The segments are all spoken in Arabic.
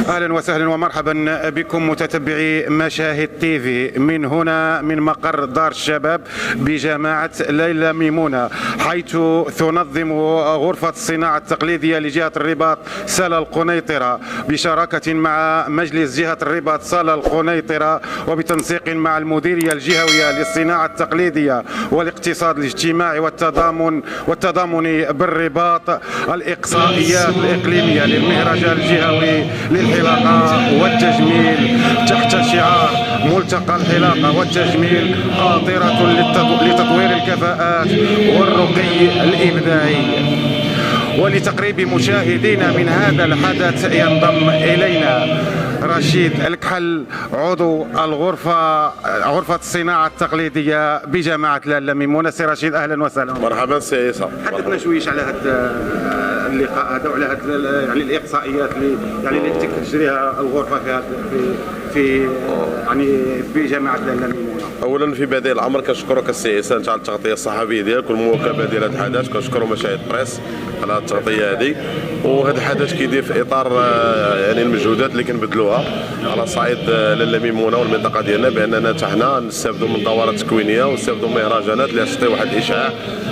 اهلا وسهلا ومرحبا بكم متتبعي مشاهد تيفي من هنا من مقر دار الشباب بجامعة ليلى ميمونة، حيث تنظم غرفة الصناعة التقليدية لجهة الرباط سلا القنيطرة بشراكة مع مجلس جهة الرباط سلا القنيطرة وبتنسيق مع المديرية الجهوية للصناعة التقليدية والاقتصاد الاجتماعي والتضامن بالرباط، الإقصائيات الإقليمية للمهرجان الجهوي للحلاقة والتجميل تحت شعار ملتقى الحلاقة والتجميل قاطرة لتطوير الكفاءات والرقي الإبداعي. ولتقريب مشاهدينا من هذا الحدث ينضم إلينا رشيد الكحل عضو غرفة الصناعة التقليدية بجامعة ليلى ميمونة. سي رشيد اهلا وسهلا. مرحبا سي عيسى. حدثنا شويش على هذا اللقاء هذا وعلى هذا يعني الاقصائيات اللي تجريها الغرفة في بجامعة ليلى ميمونة. اولا في بدايه الامر كنشكرك السي عيسى على التغطيه الصحفيه ديالك والمواكبه ديال هذا الحدث، كنشكروا مشاهد بريس على التغطيه هذه. وهذا الحدث كيدير في اطار يعني المجهودات اللي كنبذلوها على صعيد ليلى ميمونة والمنطقه ديالنا، باننا حنا نستافدوا من دورات تكوينيه ونستافدوا من مهرجانات اللي تعطي واحد الاشعاع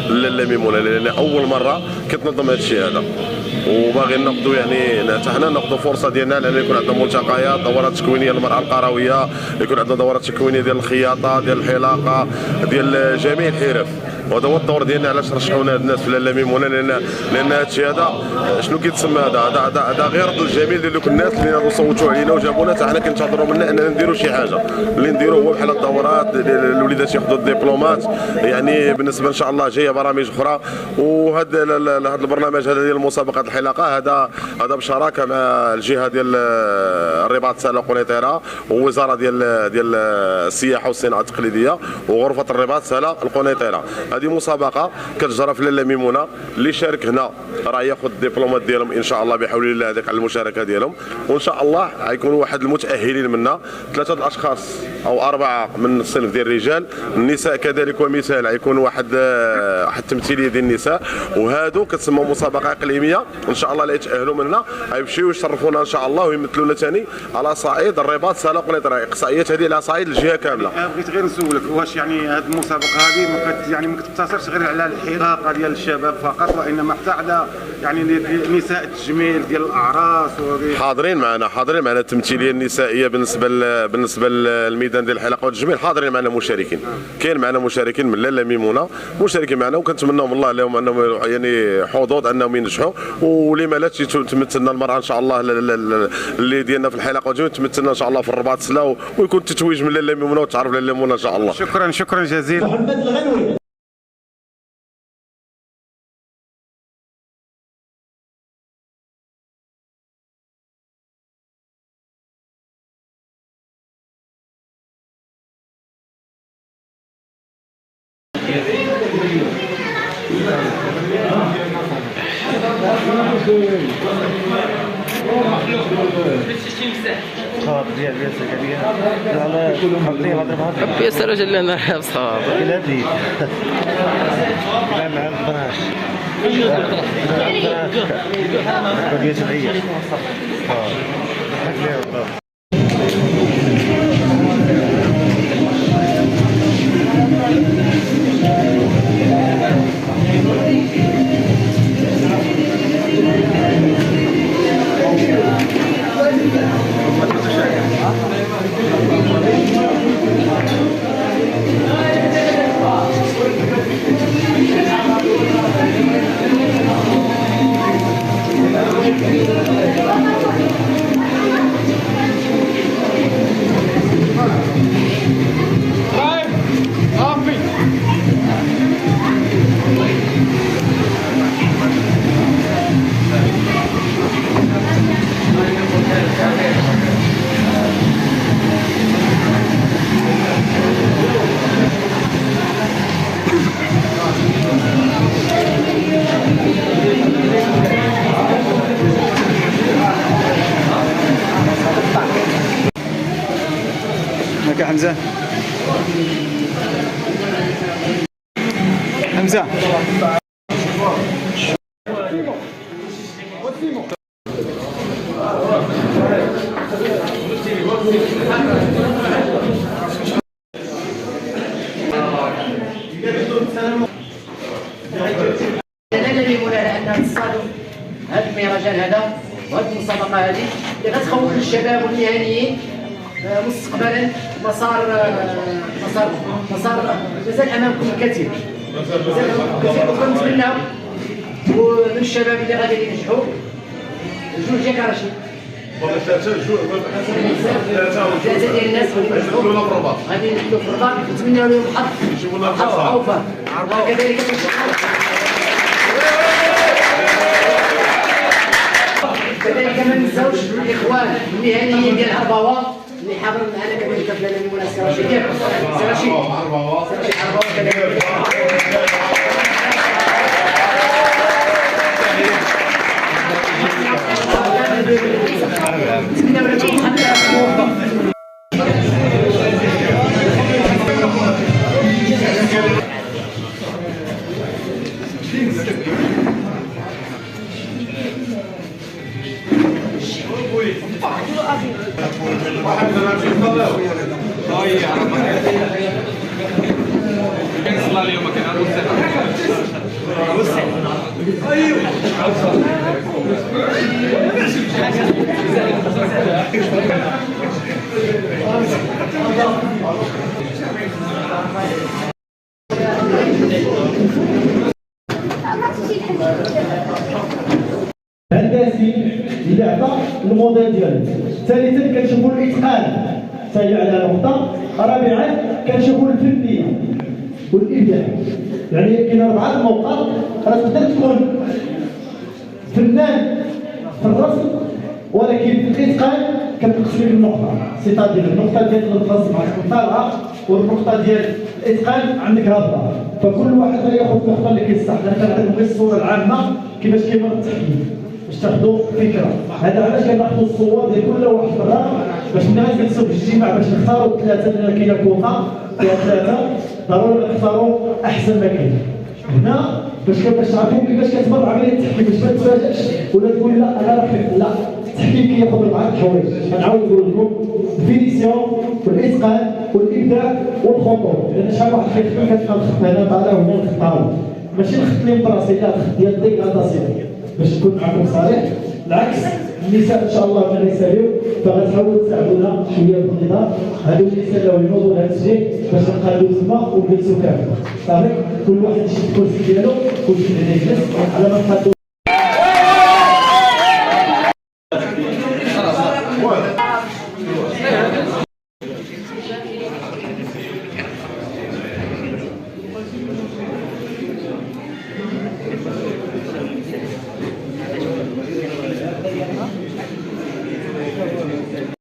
ليلى ميمونة، لان اول مره كتنظم هذا الشيء هذا. وباغيين ناخذوا يعني حنا ناخذوا فرصه ديالنا لان يكون عندنا ملتقيات، دورات تكوينيه للمراه القرويه، يكون عندنا دورات تكوينيه ديال الخياطه، ديال الحلاقه، ديال جميع الحرف. وهذا هو الدور ديالنا علاش رشحونا الناس في ليلى ميمونة، لان هذا الشيء هذا شنو كيتسمى هذا غير الجميل ديال دوك الناس اللي صوتوا علينا وجابونا، حتى حنا كنتظروا منا اننا نديروا شي حاجه. اللي نديروا هو بحال الدورات الوليدات ياخذوا الدبلومات، يعني بالنسبه ان شاء الله جايه برامج اخرى. وهذا البرنامج هذا ديال مسابقه الحلاقه هذا بشراكه مع الجهه ديال الرباط سلا القنيطره ووزاره ديال السياحه والصناعه التقليديه وغرفه الرباط سلا القنيطره. هذه مسابقه كتجرى في ليلى ميمونة، اللي شارك هنا راه ياخذ الدبلومات ديالهم ان شاء الله بحول الله هذاك على المشاركه ديالهم. وان شاء الله غيكونوا واحد المتاهلين منا 3 الاشخاص او 4 من الصنف ديال الرجال، النساء كذلك ومثال غيكون واحد التمثيليه ديال النساء. وهادو كتسمى مسابقه اقليميه، ان شاء الله اللي يتاهلوا منا غيمشيو يشرفونا ان شاء الله ويمثلونا ثاني على صعيد الرباط سلا القنيطره. الاقصائيات هذه على صعيد الجهه كامله. بغيت غير نسولك، واش يعني هذه المسابقه هذه ما كتقتصرش غير على الحلاقه ديال الشباب فقط، وانما حتى على يعني نساء التجميل ديال الاعراس حاضرين معنا التمثيليه النسائيه بالنسبه للميدان ديال الحلاقه والتجميل، حاضرين معنا مشاركين. كاين معنا مشاركين من ليلى ميمونة مشاركين معنا، وكنتمناهم الله لهم انهم يعني حظوظ انهم ينجحوا. ولما لا تمثلنا المراه ان شاء الله اللي ديالنا في الحلاقه والتجميل، تمثلنا ان شاء الله في الرباط سلا، ويكون التتويج من ليلى ميمونة وتعرف ليلى ميمونة ان شاء الله. شكرا جزيلا. يا رجل انا بصحاب كلادي مع الفراش بقيت بعيد هكا حمزة الذي يقول على انها تصادف هذا المهرجان هذا وهذه المسابقه هذه اللي غتخوف الشباب والمهنيين مستقبلا مسار مازال امامكم الكثير. وكنتمناو ومن الشباب اللي غادي ينجحوا جوج ياك رشيد. ثلاثة ديال الناس غادي يدخلوا في الرباط ونتمناو لهم حظ اوفر. وكذلك كذلك ما ننساوش الاخوان المهنيين ديال عرباوه اللي حاضرين معنا كذلك في هذه المناسبه. رشيد رشيد عرباوه كذلك هندسي اللي عطى الموديل ديالو. ثالثا كنشوفوا الاتقان ثاني على نقطه. رابعا كنشوفوا الفنيه والابداع. يعني كاين 4 الموقع راه تقدر تكون فنان في الرسم ولكن في الاتقان كتقسم النقطه. سيتادير النقطه ديال الرسم عندك طالعه والنقطه ديال الاتقان عندك هابطه. فكل واحد غياخذ النقطه اللي كيستحق. انا كنعطيكم غير الصوره العامه كيفاش كيمر التحليل باش تاخذوا فكره. هذا علاش كناخذوا الصور ديال كل واحد برا باش الناس يجلسوا في الاجتماع باش نختاروا 3 لان كاينه كوطه فيها 3 ضروري نختاروا احسن ما كاين هنا باش تعرفوا كيفاش كتمر عمليه التحكيم باش ما تفاجئش ولا تقول لا انا راه لا. التحكيم كياخذ 4 حوايج غنعاود نقول لكم: الفينيسيون والاتقان والابداع والخطوط. لان شحال واحد كيخدم كتلقى الخط هنا طالع وهنا الخط ماشي الخط اللي براسي لا الخط ديال الديكاداسيون. باش نكون معكم صريح العكس النساء ان شاء الله ما يساليو فغتحاولوا تساعدونا شويه بالنظام. هادو النساء اللي ينوضوا لهذا الشيء باش نقادوا تما ونجلسوا كامل صافي كل واحد يشد الكرسي ديالو ويجي يجلس على ما نقادوا